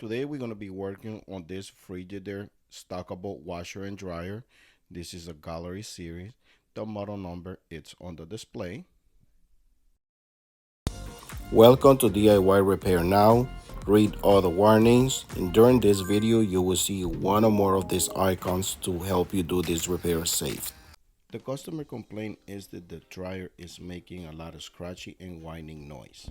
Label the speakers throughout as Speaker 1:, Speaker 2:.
Speaker 1: Today we're going to be working on this Frigidaire stackable washer and dryer. This is a gallery series. The model number it's on the display. Welcome to DIY Repair Now. Read all the warnings, and during this video you will see one or more of these icons to help you do this repair safe. The customer complaint is that the dryer is making a lot of scratchy and whining noise.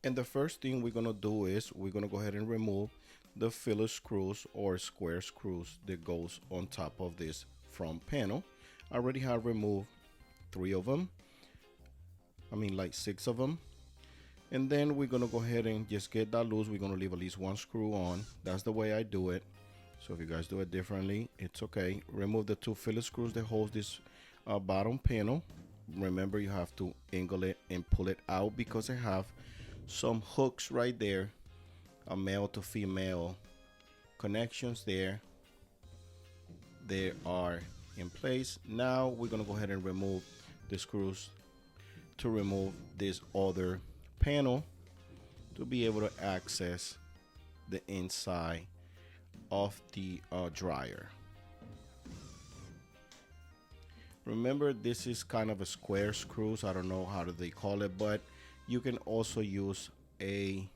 Speaker 1: And the first thing we're gonna do is we're gonna go ahead and remove the filler screws or square screws that goes on top of this front panel. I already have removed 3 of them. Like 6 of them. And then we're gonna go ahead and just get that loose. We're gonna leave at least 1 screw on. That's the way I do it. So if you guys do it differently, it's okay. Remove the 2 filler screws that hold this bottom panel. Remember, you have to angle it and pull it out because I have some hooks right there, a male to female connections there. They are in place. Now we're gonna go ahead and remove the screws to remove this other panel to be able to access the inside of the dryer. Remember, this is kind of a square screws. I don't know how do they call it, but you can also use a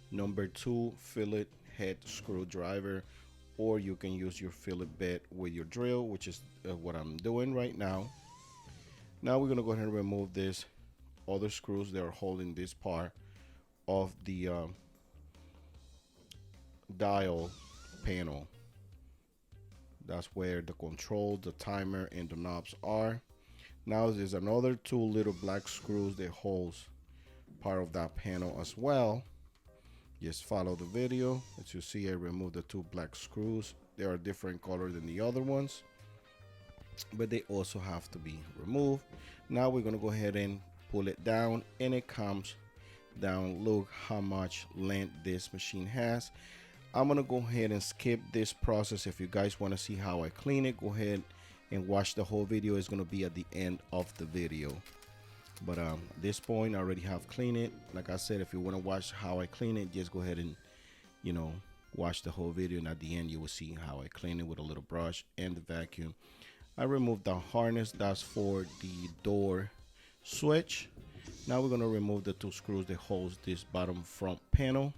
Speaker 1: number 2 fillet head screwdriver, or you can use your fillet bit with your drill, which is what I'm doing right now. Now we're gonna go ahead and remove this other screws that are holding this part of the dial panel. That's where the control, the timer, and the knobs are. Now there's another 2 little black screws that holds part of that panel as well. Just follow the video. As you see, I removed the 2 black screws. They are different color than the other ones, but they also have to be removed. Now we're gonna go ahead and pull it down, and it comes down. Look how much length this machine has. I'm gonna go ahead and skip this process. If you guys want to see how I clean it, go ahead and watch the whole video. It's gonna be at the end of the video. But at this point, I already have cleaned it. Like I said, if you want to watch how I clean it, just go ahead and watch the whole video, and at the end you will see how I clean it with a little brush and the vacuum. I removed the harness that's for the door switch. Now we're going to remove the 2 screws that holds this bottom front panel,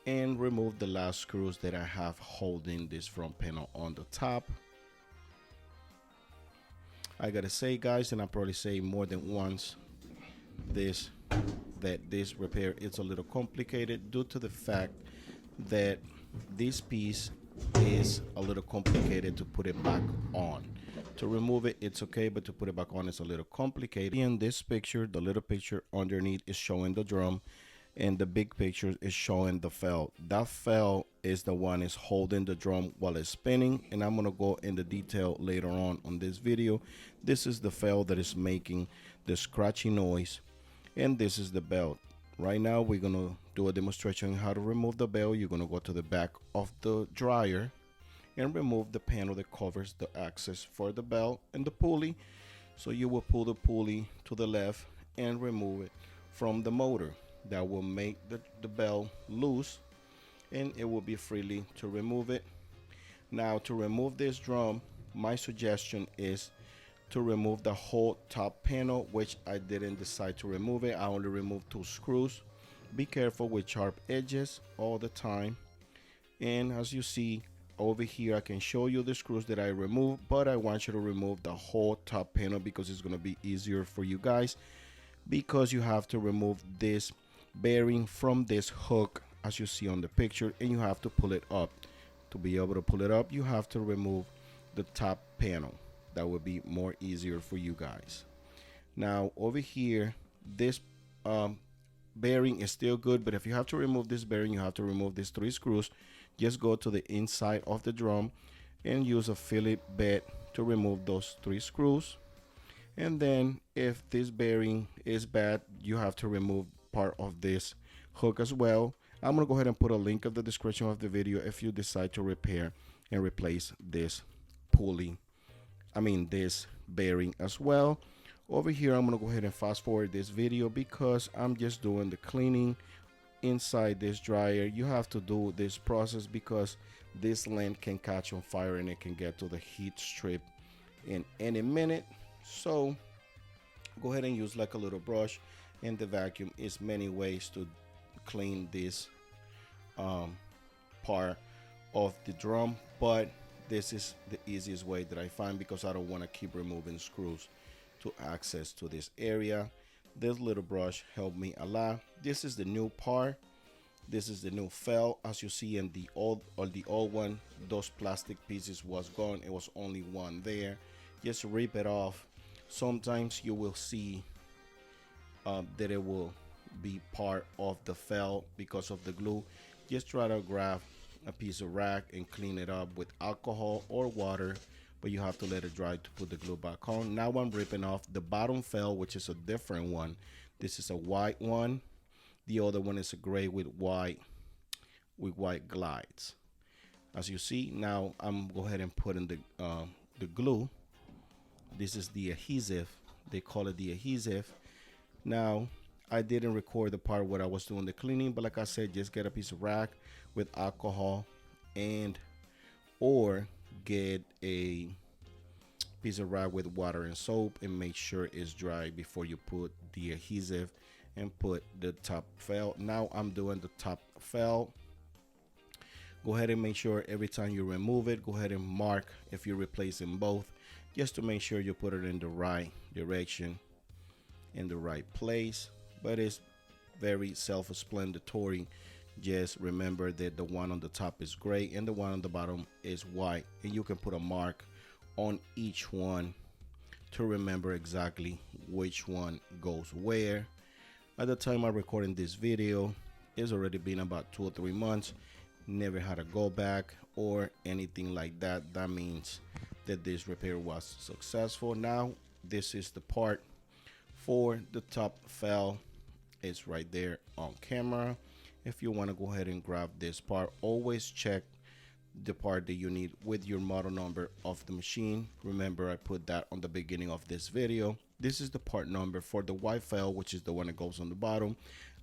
Speaker 1: and remove the last screws that I have holding this front panel on the top. I gotta say, guys, and I probably say more than once, this repair is a little complicated due to the fact that this piece is a little complicated to put it back on. To remove it, it's okay, but to put it back on, it's a little complicated. In this picture, the little picture underneath is showing the drum, and the big picture is showing the felt. That felt is the one is holding the drum while it's spinning, and I'm gonna go into detail later on this video. This is the felt that is making the scratchy noise, and this is the belt. Right now we're gonna do a demonstration on how to remove the belt. You're gonna go to the back of the dryer and remove the panel that covers the access for the belt and the pulley. So you will pull the pulley to the left and remove it from the motor. That will make the belt loose, and it will be freely to remove it. Now, to remove this drum, my suggestion is to remove the whole top panel, which I didn't decide to remove it. I only removed 2 screws. Be careful with sharp edges all the time. And as you see over here, I can show you the screws that I removed, but I want you to remove the whole top panel because it's going to be easier for you guys, because you have to remove this bearing from this hook as you see on the picture, and you have to pull it up. To be able to pull it up, you have to remove the top panel. That would be more easier for you guys. Now over here, this bearing is still good, but if you have to remove this bearing, you have to remove these 3 screws. Just go to the inside of the drum and use a fillet bit to remove those 3 screws. And then if this bearing is bad, you have to remove part of this hook as well. I'm gonna go ahead and put a link of the description of the video if you decide to repair and replace this pulley, this bearing as well. Over here, I'm gonna go ahead and fast forward this video because I'm just doing the cleaning inside this dryer, you have to do this process because this lint can catch on fire and it can get to the heat strip in any minute. So go ahead and use like a little brush, and the vacuum is many ways to clean this part of the drum, but this is the easiest way that I find because I don't want to keep removing screws to access to this area. This little brush helped me a lot. This is the new part. This is the new felt. As you see in the old one, those plastic pieces was gone. It was only one there. Just rip it off. Sometimes you will see that it will be part of the felt because of the glue. Just try to grab a piece of rag and clean it up with alcohol or water, but you have to let it dry to put the glue back on. Now I'm ripping off the bottom felt, which is a different one. This is a white one. The other one is a gray with white glides. As you see, now I'm go ahead and put in the glue. This is the adhesive. They call it the adhesive. Now I didn't record the part where I was doing the cleaning, but like I said, just get a piece of rag with alcohol and or get a piece of rag with water and soap and make sure it's dry before you put the adhesive and put the top felt. Now I'm doing the top felt. Go ahead and make sure every time you remove it, go ahead and mark if you're replacing both, just to make sure you put it in the right direction, in the right place. But it's very self-explanatory. Just remember that the one on the top is gray and the one on the bottom is white, and you can put a mark on each one to remember exactly which one goes where. At the time I'm recording this video, it's already been about 2 or 3 months. Never had to go back or anything like that. That means that this repair was successful. Now this is the part for the top felt. It's right there on camera. If you want to go ahead and grab this part, always check the part that you need with your model number of the machine. Remember, I put that on the beginning of this video. This is the part number for the white felt, which is the one that goes on the bottom.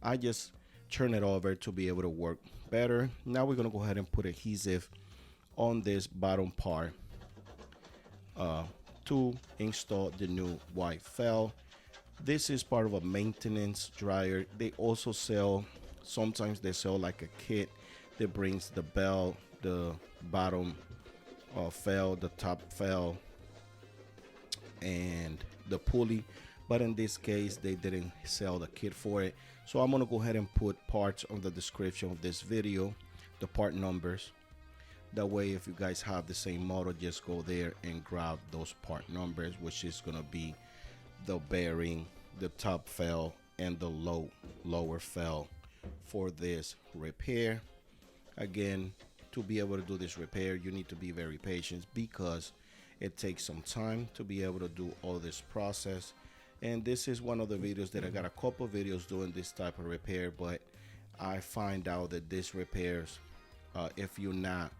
Speaker 1: I just turn it over to be able to work better. Now we're going to go ahead and put adhesive on this bottom part to install the new white felt. This is part of a maintenance dryer. They also sell, sometimes they sell like a kit that brings the belt, the bottom felt, the top felt, and the pulley. But in this case, they didn't sell the kit for it. So I'm gonna go ahead and put parts on the description of this video, the part numbers. That way, if you guys have the same model, just go there and grab those part numbers, which is gonna be the bearing, the top felt, and the lower felt for this repair. Again, to be able to do this repair, you need to be very patient because it takes some time to be able to do all this process. And this is one of the videos that I got a couple videos doing this type of repair, but I find out that this repairs, if you're not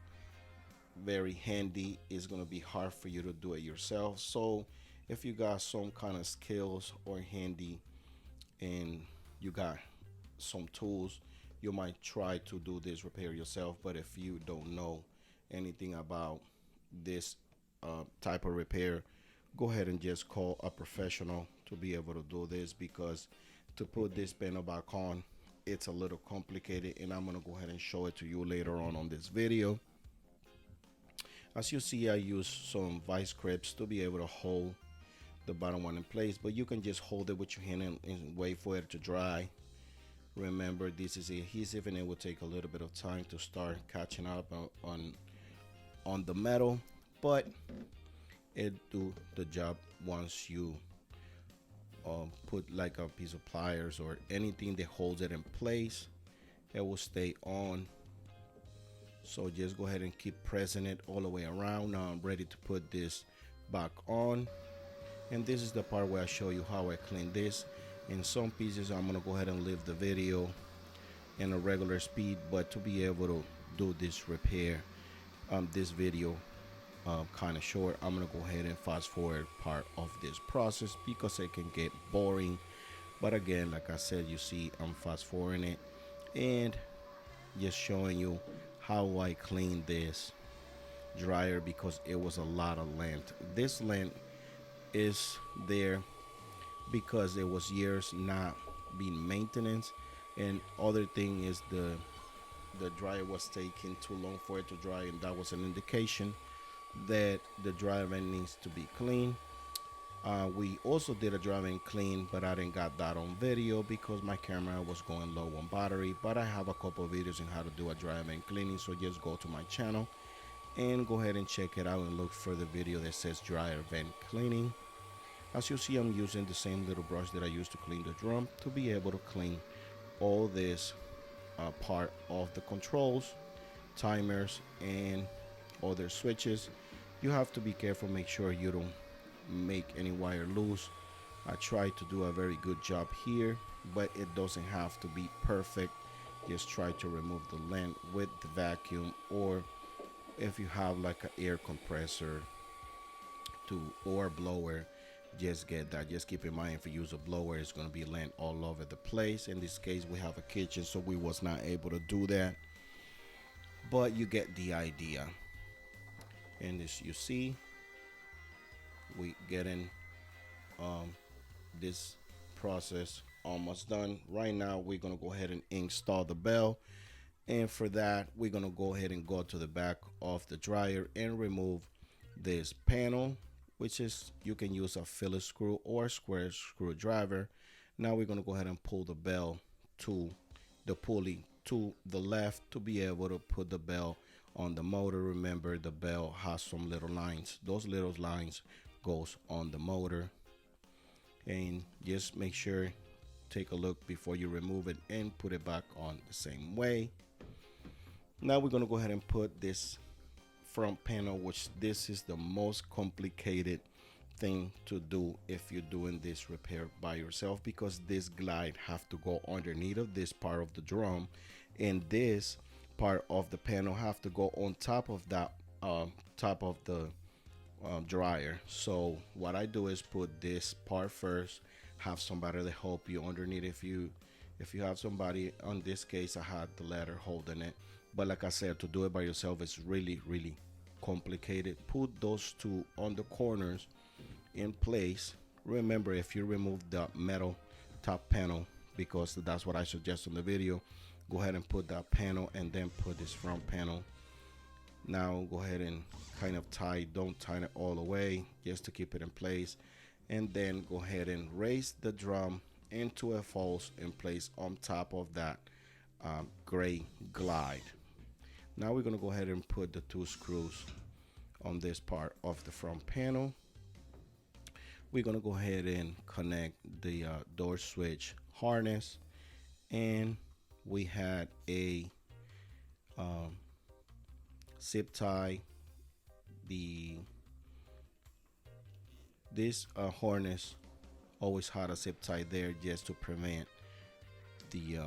Speaker 1: very handy, is going to be hard for you to do it yourself. So if you got some kind of skills or handy and you got some tools, you might try to do this repair yourself. But if you don't know anything about this type of repair, go ahead and just call a professional to be able to do this, because to put this panel back on, it's a little complicated, and I'm gonna go ahead and show it to you later on this video. As you see, I use some vice grips to be able to hold the bottom one in place, but you can just hold it with your hand and wait for it to dry. Remember, this is adhesive and it will take a little bit of time to start catching up on the metal, but it do the job once you put like a piece of pliers or anything that holds it in place. It will stay on. So just go ahead and keep pressing it all the way around. Now I'm ready to put this back on, and this is the part where I show you how I clean this. In some pieces I'm gonna go ahead and leave the video in a regular speed, but to be able to do this repair, this video kind of short, I'm gonna go ahead and fast forward part of this process because it can get boring. But again, like I said, you see I'm fast forwarding it. and just showing you how I cleaned this dryer because it was a lot of lint. This lint is there because it was years not being maintenance, and other thing is the dryer was taking too long for it to dry, and that was an indication that the dryer vent needs to be clean. We also did a dry vent clean, but I didn't got that on video because my camera was going low on battery. But I have a couple of videos on how to do a dry vent cleaning, so just go to my channel and go ahead and check it out and look for the video that says dryer vent cleaning. As you see, I'm using the same little brush that I used to clean the drum to be able to clean all this part of the controls, timers, and other switches. You have to be careful, make sure you don't make any wire loose. I try to do a very good job here, but it doesn't have to be perfect. Just try to remove the lint with the vacuum, or if you have like an air compressor or blower, just get that. Just keep in mind, if you use a blower, it's going to be lint all over the place. In this case, we have a kitchen, so we was not able to do that, but you get the idea. And as you see, we getting this process almost done. Right now we're going to go ahead and install the bell, and for that we're going to go ahead and go to the back of the dryer and remove this panel, which is, you can use a Phillips screw or square screwdriver. Now we're going to go ahead and pull the bell to the pulley to the left to be able to put the bell on the motor. Remember, the bell has some little lines. Those little lines goes on the motor, and just make sure, take a look before you remove it and put it back on the same way. Now we're going to go ahead and put this front panel, which this is the most complicated thing to do if you're doing this repair by yourself, because this glide have to go underneath of this part of the drum, and this part of the panel have to go on top of that top of the dryer. So what I do is put this part first, have somebody to help you underneath. If you have somebody, on this case I had the ladder holding it, but like I said, to do it by yourself is really complicated. Put those two on the corners in place. Remember, if you remove the metal top panel, because that's what I suggest in the video, go ahead and put that panel and then put this front panel. Now go ahead and kind of don't tie it all the way, just to keep it in place, and then go ahead and raise the drum into a false in place on top of that gray glide. Now we're going to go ahead and put the two screws on this part of the front panel. We're going to go ahead and connect the door switch harness, and we had a zip tie. This harness always had a zip tie there just to prevent the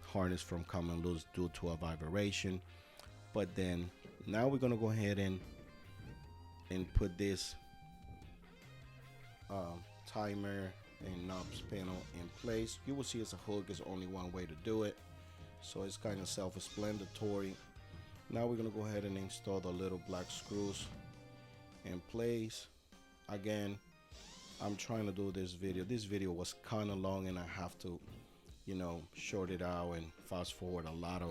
Speaker 1: harness from coming loose due to a vibration. But then now we're gonna go ahead and put this timer and knobs panel in place. You will see it's a hook, is only one way to do it, so it's kind of self-explanatory. Now we're gonna go ahead and install the little black screws in place. Again, I'm trying to do this video. This video was kind of long, and I have to, short it out and fast forward a lot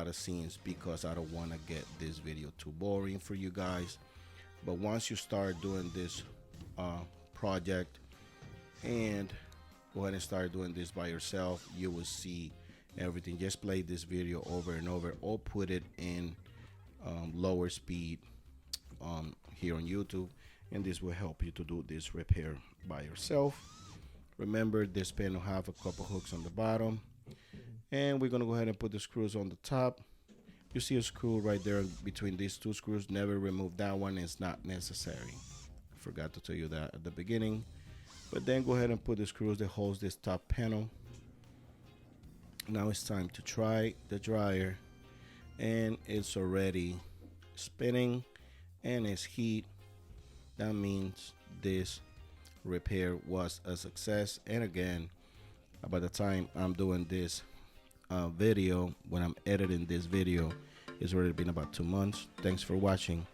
Speaker 1: of scenes, because I don't want to get this video too boring for you guys. But once you start doing this project and go ahead and start doing this by yourself, you will see everything. Just play this video over and over, or put it in lower speed here on YouTube, and this will help you to do this repair by yourself. Remember, this panel have a couple hooks on the bottom, and we're gonna go ahead and put the screws on the top. You see a screw right there between these two screws. Never remove that one, it's not necessary. I forgot to tell you that at the beginning. But then go ahead and put the screws that holds this top panel. Now it's time to try the dryer, and it's already spinning and it's heat. That means this repair was a success. And again, By the time I'm doing this video, when I'm editing this video, it's already been about 2 months. Thanks for watching.